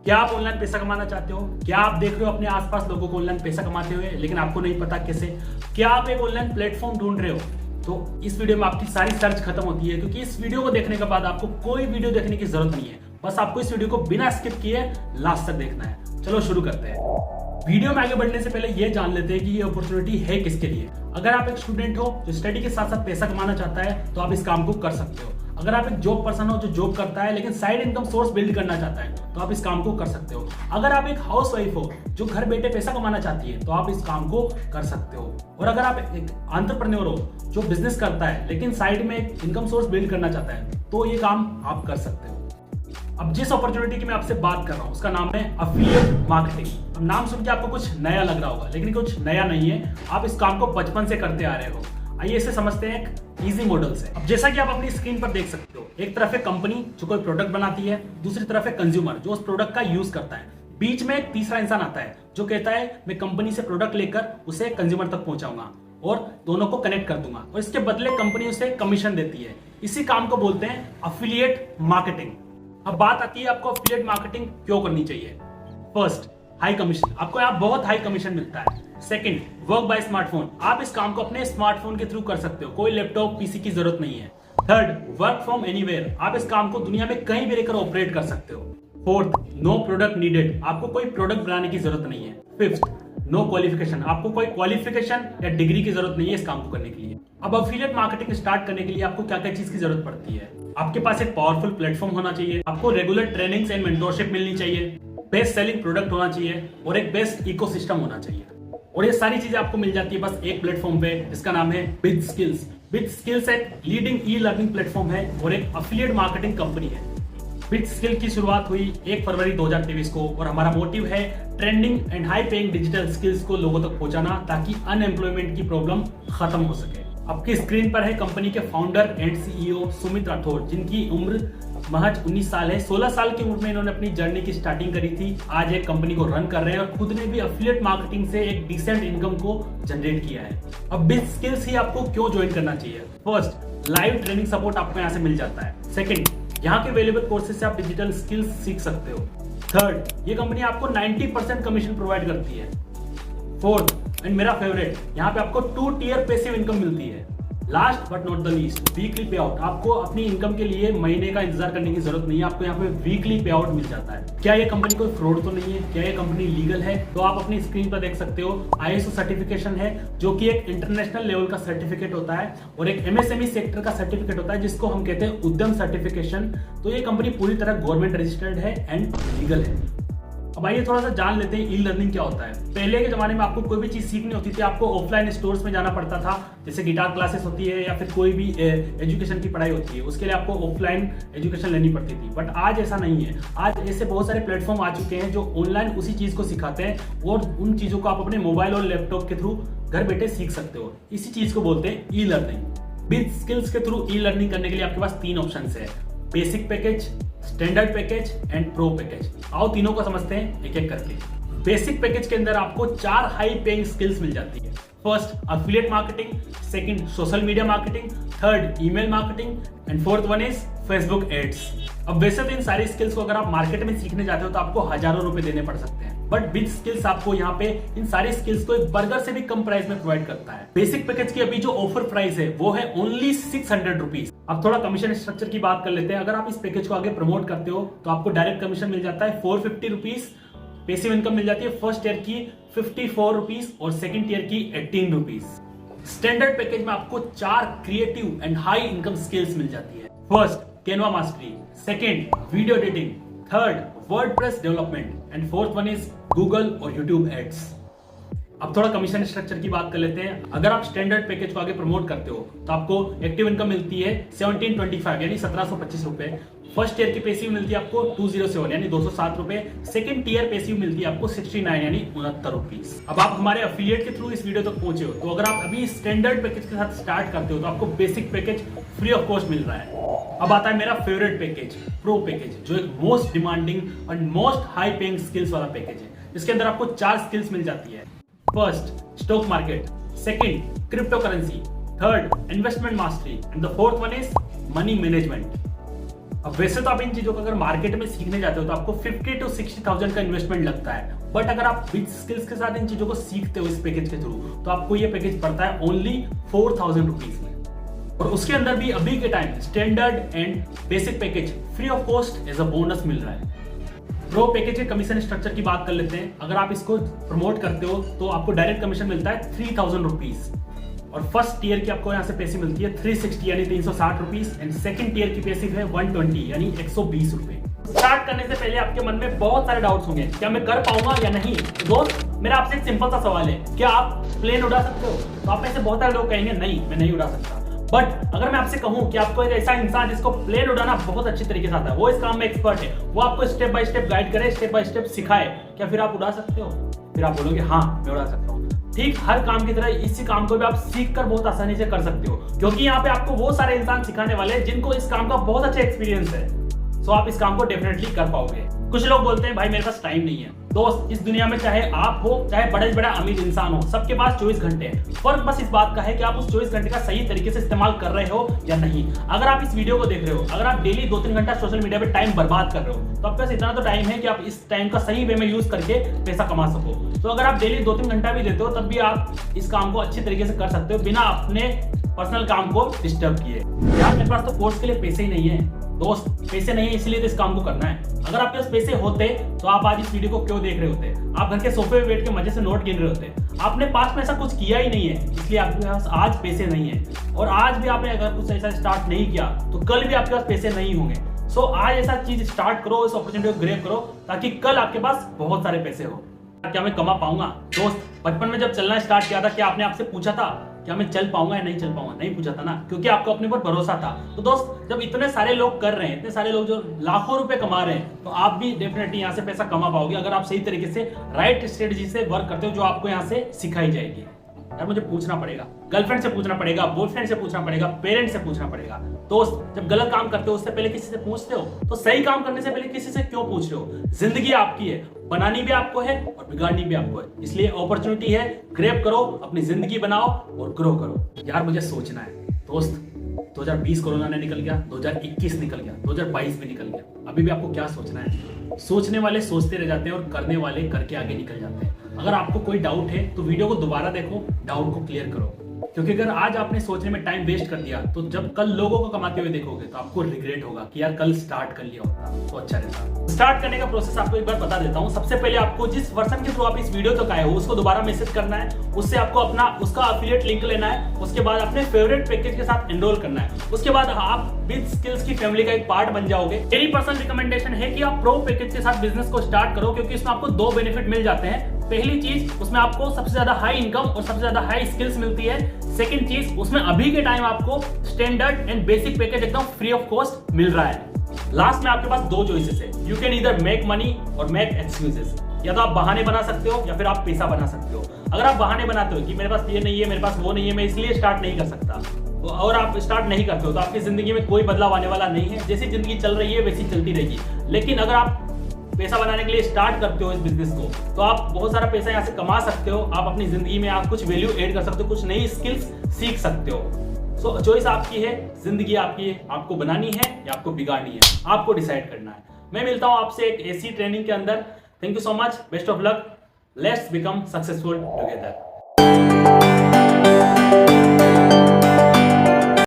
क्या आप ऑनलाइन पैसा कमाना चाहते हो? क्या आप देख रहे हो अपने आसपास लोगों को ऑनलाइन पैसा कमाते हुए, लेकिन आपको नहीं पता कैसे? क्या आप एक ऑनलाइन प्लेटफॉर्म ढूंढ रहे हो? तो इस वीडियो में आपकी सारी सर्च खत्म होती है, क्योंकि इस वीडियो को देखने के बाद आपको कोई वीडियो देखने की जरूरत नहीं है। बस आपको इस वीडियो को बिना स्किप किए लास्ट तक देखना है। चलो शुरू करते हैं। वीडियो में आगे बढ़ने से पहले यह जान लेते हैं कि ये अपॉर्चुनिटी है किसके लिए। अगर आप एक स्टूडेंट हो जो स्टडी के साथ साथ पैसा कमाना चाहता है तो आप इस काम को कर सकते हो। अगर आप एक जॉब पर्सन हो जो जॉब करता है लेकिन साइड इनकम सोर्स बिल्ड करना चाहता है तो आप इस काम को कर सकते हो। अगर आप एक हाउस वाइफ हो जो घर बैठे पैसा कमाना चाहती है तो आप इस काम को कर सकते हो। और अगर आप एक एंटरप्रेन्योर हो जो बिजनेस करता है लेकिन साइड में एक इनकम सोर्स बिल्ड करना चाहता है तो ये काम आप कर सकते हो। अब जिस अपॉर्चुनिटी की मैं आपसे बात कर रहा हूं उसका नाम है एफिलिएट मार्केटिंग। अब नाम सुन के आपको कुछ नया लग रहा होगा, लेकिन कुछ नया नहीं है। आप इस काम को बचपन से करते आ रहे हो। आइए इसे समझते हैं एक इजी मॉडल से। अब जैसा कि आप अपनी स्क्रीन पर देख सकते हो, एक तरफ है कंपनी जो कोई प्रोडक्ट बनाती है, दूसरी तरफ है कंज्यूमर जो उस प्रोडक्ट का यूज करता है। बीच में एक तीसरा इंसान आता है जो कहता है मैं कंपनी से प्रोडक्ट लेकर उसे कंज्यूमर तक पहुंचाऊंगा और दोनों को कनेक्ट कर दूंगा और इसके बदले कंपनी उसे कमीशन देती है। इसी काम को बोलते हैं एफिलिएट मार्केटिंग। अब बात आती है आपको एफिलिएट मार्केटिंग क्यों करनी चाहिए। First, high commission. आपको यहाँ बहुत हाई कमीशन मिलता है। Second, work by smartphone. आप इस काम को अपने स्मार्टफोन के थ्रू कर सकते हो, कोई लैपटॉप पीसी की जरूरत नहीं है। Third, work from anywhere. आप इस काम को दुनिया में कहीं भी रहकर ऑपरेट कर सकते हो। Fourth, no product needed. आपको कोई प्रोडक्ट बनाने की जरूरत नहीं है। Fifth, no qualification. आपको कोई क्वालिफिकेशन या डिग्री की जरूरत नहीं है इस काम को करने के लिए। अब एफिलिएट मार्केटिंग स्टार्ट करने के लिए आपको क्या क्या चीज की जरूरत पड़ती है। आपके पास एक पावरफुल प्लेटफॉर्म होना चाहिए, आपको रेगुलर ट्रेनिंग्स एंड मेंटरशिप मिलनी चाहिए, बेस्ट सेलिंग प्रोडक्ट होना चाहिए और एक बेस्ट इकोसिस्टम होना चाहिए। और ये सारी चीजें आपको मिल जाती है बस एक प्लेटफॉर्म पे जिसका नाम है बिग स्किल्स। बिग स्किल्स एक लीडिंग ई लर्निंग प्लेटफॉर्म है और एक एफिलिएट मार्केटिंग कंपनी है। बिग स्किल की शुरुआत हुई 1 फरवरी 2023 को और हमारा मोटिव है trending and high paying digital skills को लोगों तक पहुंचाना ताकि अनएम्प्लॉयमेंट की प्रॉब्लम खत्म हो सके। आपकी स्क्रीन पर है कंपनी के founder and CEO Sumit Rathore, जिनकी उम्र महज 19 साल है। 16 साल की उम्र में इन्होंने अपनी जर्नी की स्टार्टिंग करी थी। आज एक कंपनी को रन कर रहे हैं और खुद ने भी एफिलिएट मार्केटिंग से एक डिसेंट इनकम को जनरेट किया है। अब बिग स्किल्स ही आपको क्यों ज्वाइन करना चाहिए। फर्स्ट, लाइव ट्रेनिंग सपोर्ट आपको यहाँ से मिल जाता है। सेकंड, यहाँ के अवेलेबल कोर्सेज से आप डिजिटल स्किल्स सीख सकते हो। थर्ड, ये कंपनी आपको 90% कमीशन प्रोवाइड करती है। फोर्थ एंड मेरा फेवरेट, यहाँ पे आपको 2 टियर पैसिव इनकम मिलती है। Last but not the least, weekly पे आउट। आपको अपनी इनकम के लिए महीने का इंतजार करने की जरूरत नहीं है, आपको यहाँ पे वीकली पे आउट मिल जाता है। क्या ये कंपनी कोई फ्रॉड तो नहीं है? क्या ये कंपनी लीगल है? तो आप अपनी स्क्रीन पर देख सकते हो ISO सर्टिफिकेशन है जो कि एक इंटरनेशनल लेवल का सर्टिफिकेट होता है और एक MSME सेक्टर का सर्टिफिकेट होता है जिसको हम कहते हैं उद्यम सर्टिफिकेशन। तो ये कंपनी पूरी तरह गवर्नमेंट रजिस्टर्ड है एंड लीगल है। अब आइए थोड़ा सा जान लेते हैं ई लर्निंग क्या होता है। पहले के जमाने में आपको कोई भी चीज सीखनी होती थी, आपको ऑफलाइन स्टोर्स में जाना पड़ता था, जैसे गिटार क्लासेस होती है या फिर कोई भी एजुकेशन की पढ़ाई होती है, उसके लिए आपको ऑफलाइन एजुकेशन लेनी पड़ती थी। बट आज ऐसा नहीं है। आज ऐसे बहुत सारे प्लेटफॉर्म आ चुके हैं जो ऑनलाइन उसी चीज को सिखाते हैं और उन चीजों को आप अपने मोबाइल और लैपटॉप के थ्रू घर बैठे सीख सकते हो। इसी चीज को बोलते हैं ई लर्निंग। बिग स्किल्स के थ्रू ई लर्निंग करने के लिए आपके पास 3 ऑप्शन है, basic package, standard package and pro package. आओ तीनों को समझते हैं एक एक करके। बेसिक पैकेज के अंदर आपको 4 हाई पेइंग स्किल्स मिल जाती है। First, affiliate marketing, second, social media marketing, third, email marketing and fourth one is Facebook ads. अब वैसे तो इन सारी स्किल्स को अगर आप मार्केट में सीखने जाते हो तो आपको हजारों रुपए देने पड़ सकते हैं, बट बिग स्किल्स आपको यहाँ पे इन सारी स्किल्स को एक बर्गर से भी कम प्राइस में प्रोवाइड करता है। बेसिक पैकेज की अभी जो ऑफर प्राइस है वो है ओनली 600 रुपीज। अब थोड़ा कमीशन स्ट्रक्चर की बात कर लेते हैं। अगर आप इस पैकेज को आगे प्रमोट करते हो तो आपको डायरेक्ट कमीशन मिल जाता है 450 रुपीज, पैसिव इनकम मिल जाती है फर्स्ट ईयर की 54 रुपीज और सेकंड ईयर की 18 रुपीज। स्टैंडर्ड पैकेज में आपको 4 creative and high income skills मिल जाती है। First, Canva mastery, second, video editing, third, WordPress development and fourth one is Google और यूट्यूब एड्स। अब थोड़ा कमीशन स्ट्रक्चर की बात कर लेते हैं। अगर आप स्टैंडर्ड पैकेज को आगे प्रमोट करते हो तो आपको एक्टिव इनकम मिलती है 1725 यानी 1725 रुपए। फर्स्ट ईयर की पैसिव मिलती है आपको 207 यानी 207 रुपए। सेकंड ईयर पैसिव मिलती है आपको 69 यानी 69 रुपीस। अब आप हमारे एफिलिएट के थ्रू इस वीडियो तक पहुंचे हो तो अगर आप अभी स्टैंडर्ड पैकेज के साथ स्टार्ट करते हो तो आपको basic package free of cost मिल रहा है। अब आता है मेरा फेवरेट पैकेज, प्रो पैकेज, जो एक most demanding and most high paying skills वाला पैकेज है। इसके अंदर आपको 4 स्किल्स मिल जाती है। First, stock market, second, crypto currency, third, investment mastery and the fourth one is money management. अब वैसे तो आप इन चीजों को अगर मार्केट में सीखने जाते हो तो आपको 50 to 60,000 का इन्वेस्टमेंट लगता है, बट अगर आप विद स्किल्स के साथ इन चीजों को सीखते हो इस पैकेज के थ्रू तो आपको ये पैकेज पड़ता है ओनली 4,000 रुपीज में। और उसके अंदर भी अभी के time standard and basic package free of cost as a bonus मिल रहा है। प्रो पैकेज के कमीशन स्ट्रक्चर की बात कर लेते हैं। अगर आप इसको प्रमोट करते हो तो आपको डायरेक्ट कमीशन मिलता है 3,000 रुपीज, और फर्स्ट टीयर की आपको यहाँ से पैसे मिलती है 360 यानी 360 रुपीज, एंड सेकंड टीयर की पैसे है 120 यानी 120 रुपए। स्टार्ट करने से पहले आपके मन में बहुत सारे डाउट्स होंगे, क्या मैं कर पाऊंगा या नहीं। दोस्त, मेरा आपसे एक सिंपल सा सवाल है, क्या आप प्लेन उड़ा सकते हो? तो आप में से बहुत सारे लोग कहेंगे नहीं, मैं नहीं उड़ा सकता। बट अगर मैं आपसे कहूं कि आपको एक ऐसा इंसान जिसको प्लेन उड़ाना बहुत अच्छी तरीके से आता है, वो इस काम में एक्सपर्ट है, वो आपको स्टेप बाय स्टेप गाइड करे, स्टेप बाय स्टेप सिखाए, क्या फिर आप उड़ा सकते हो? फिर आप बोलोगे हाँ मैं उड़ा सकता हूँ। ठीक हर काम की तरह इसी काम को भी आप सीख कर बहुत आसानी से कर सकते हो, क्योंकि यहाँ पे आपको वो सारे इंसान सिखाने वाले हैं जिनको इस काम का बहुत अच्छा एक्सपीरियंस है। सो आप इस काम को डेफिनेटली कर पाओगे। कुछ लोग बोलते हैं भाई मेरे पास टाइम नहीं है। दोस्त, इस दुनिया में चाहे आप हो चाहे बड़े से बड़ा अमीर इंसान हो, सबके पास 24 घंटे हैं। फर्क बस इस बात का है कि आप उस 24 घंटे का सही तरीके से इस्तेमाल कर रहे हो या नहीं। अगर आप इस वीडियो को देख रहे हो, अगर आप डेली 2-3 घंटा सोशल मीडिया पे टाइम बर्बाद कर रहे हो, तो आपके पास इतना तो टाइम है कि आप इस टाइम का सही वे में यूज करके पैसा कमा सको। तो अगर आप डेली 2-3 घंटा भी देते हो तब भी आप इस काम को अच्छी तरीके से कर सकते हो बिना अपने पर्सनल काम को डिस्टर्ब किए। यार मेरे पास तो कोर्स के लिए पैसे ही नहीं है। दोस्त, पैसे नहीं है इसलिए तो इस काम को करना है। अगर आपके पास पैसे होते तो आप आज इस वीडियो को क्यों देख रहे होते? आप घर के सोफे पे बैठ के मजे से नोट गिन रहे होते। आपने पास्ट में ऐसा कुछ किया ही नहीं है, इसलिए आपके पास आज पैसे नहीं है। और आज भी आपने अगर कुछ ऐसा स्टार्ट नहीं किया तो कल भी आपके पास पैसे नहीं होंगे। सो आज ऐसा चीज स्टार्ट करो, इस अपॉर्चुनिटी को ग्रैब करो ताकि कल आपके पास बहुत सारे पैसे हो। क्या मैं कमा पाऊंगा? दोस्त, बचपन में जब चलना स्टार्ट किया था क्या आपने आपसे पूछा था क्या मैं चल पाऊंगा या नहीं चल पाऊंगा? नहीं पूछा था ना, क्योंकि आपको अपने पर भरोसा था। तो दोस्त, जब इतने सारे लोग कर रहे हैं, इतने सारे लोग जो लाखों रुपए कमा रहे हैं, तो आप भी डेफिनेटली यहाँ से पैसा कमा पाओगे अगर आप सही तरीके से राइट स्ट्रेटजी से वर्क करते हो जो आपको यहाँ से सिखाई जाएगी। यार मुझे पूछना पड़ेगा, गर्लफ्रेंड से पूछना पड़ेगा, बॉयफ्रेंड से पूछना पड़ेगा, पेरेंट्स से पूछना पड़ेगा। दोस्त, जब गलत काम करते हो उससे पहले किसी से पूछते हो, तो सही काम करने से पहले किसी से क्यों पूछ रहे हो? जिंदगी आपकी है, बनानी भी आपको है और बिगाड़नी भी आपको है। इसलिए अपॉर्चुनिटी है, ग्रैब करो, अपनी जिंदगी बनाओ और ग्रो करो। यार मुझे सोचना है। दोस्त, 2020 कोरोना ने निकल गया, 2021 निकल गया, 2022 भी निकल गया। अभी भी आपको क्या सोचना है? सोचने वाले सोचते रह जाते हैं और करने वाले करके आगे निकल जाते हैं। अगर आपको कोई डाउट है तो वीडियो को दोबारा देखो, डाउट को क्लियर करो, क्योंकि अगर आज आपने सोचने में टाइम वेस्ट कर दिया तो जब कल लोगों को कमाते हुए देखोगे तो आपको रिग्रेट होगा कि यार कल स्टार्ट कर लिया होता तो अच्छा रहता। स्टार्ट करने का प्रोसेस आपको एक बार बता देता हूं। सबसे पहले आपको जिस वर्जन के थ्रू आप इस वीडियो तक आए हो उसको दोबारा मैसेज करना है, उससे आपको अपना उसका एफिलिएट लिंक लेना है, उसके बाद अपने फेवरेट पैकेज के साथ एनरोल करना है। उसके बाद आप विद स्किल्स की फैमिली का एक पार्ट बन जाओगे। मेरी पर्सनल रिकमेंडेशन है कि आप प्रो पैकेज के साथ बिजनेस को स्टार्ट करो, क्योंकि इसमें आपको 2 बेनिफिट मिल जाते हैं। पहली चीज, उसमें आपको सबसे ज्यादा हाई इनकम और सबसे ज्यादा हाई स्किल्स मिलती है। सेकंड चीज, उसमें अभी के टाइम आपको स्टैंडर्ड एंड बेसिक पैकेज एकदम फ्री ऑफ कॉस्ट मिल रहा है। लास्ट में आपके पास 2 चॉइसेस है, you can either make money और मेक एक्सक्यूजेस। या तो आप बहाने बना सकते हो या फिर आप पैसा बना सकते हो। अगर आप बहाने बनाते हो कि मेरे पास ये नहीं है, मेरे पास वो नहीं है, मैं इसलिए स्टार्ट नहीं कर सकता, और आप स्टार्ट नहीं करते हो तो आपकी जिंदगी में कोई बदलाव आने वाला नहीं है। जैसी जिंदगी चल रही है वैसी चलती रहेगी। लेकिन अगर आप पैसा बनाने के लिए स्टार्ट करते हो इस बिजनेस को, तो आप बहुत सारा पैसा यहाँ से कमा सकते हो। आप अपनी जिंदगी में आप कुछ वैल्यू ऐड कर सकते हो, कुछ नई स्किल्स सीख सकते हो। सो चॉइस आपकी है, जिंदगी आपकी है, आपको बनानी है या आपको बिगाड़नी है, आपको डिसाइड करना है। मैं मिलता हूं आपसे एक ऐसी ट्रेनिंग के अंदर। Thank you so much, best of luck, let's become successful together.